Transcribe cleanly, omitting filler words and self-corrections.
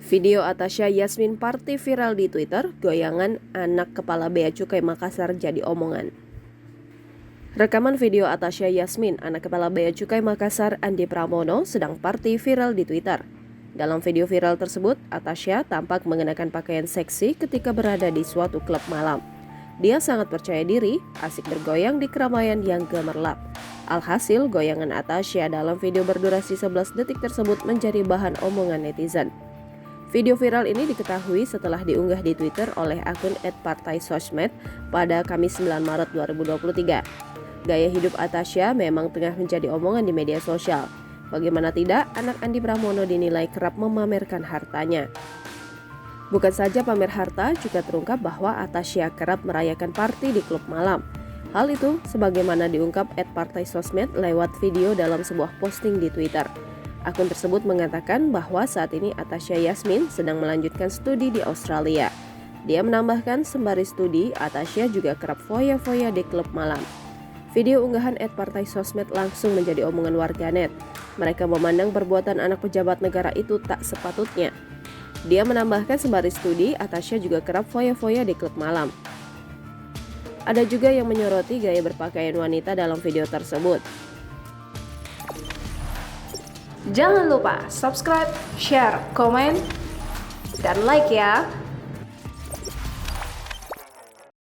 Video Atasya Yasmin Party viral di Twitter, goyangan anak kepala Bea Cukai Makassar jadi omongan. Rekaman video Atasya Yasmin, anak kepala Bea Cukai Makassar Andi Pramono sedang party viral di Twitter. Dalam video viral tersebut, Atasya tampak mengenakan pakaian seksi ketika berada di suatu klub malam. Dia sangat percaya diri, asik bergoyang di keramaian yang gemerlap. Alhasil, goyangan Atasya dalam video berdurasi 11 detik tersebut menjadi bahan omongan netizen. Video viral ini diketahui setelah diunggah di Twitter oleh akun @partaisosmed pada Kamis 9 Maret 2023. Gaya hidup Atasya memang tengah menjadi omongan di media sosial. Bagaimana tidak, anak Andi Pramono dinilai kerap memamerkan hartanya. Bukan saja pamer harta, juga terungkap bahwa Atasya kerap merayakan party di klub malam. Hal itu sebagaimana diungkap @partaisosmed lewat video dalam sebuah posting di Twitter. Akun tersebut mengatakan bahwa saat ini Atasya Yasmin sedang melanjutkan studi di Australia. Dia menambahkan sembari studi, Atasya juga kerap foya-foya di klub malam. Video unggahan @partaisosmed langsung menjadi omongan warganet. Mereka memandang perbuatan anak pejabat negara itu tak sepatutnya. Dia menambahkan sembari studi, Atasya juga kerap foya-foya di klub malam. Ada juga yang menyoroti gaya berpakaian wanita dalam video tersebut. Jangan lupa subscribe, share, komen, dan like ya.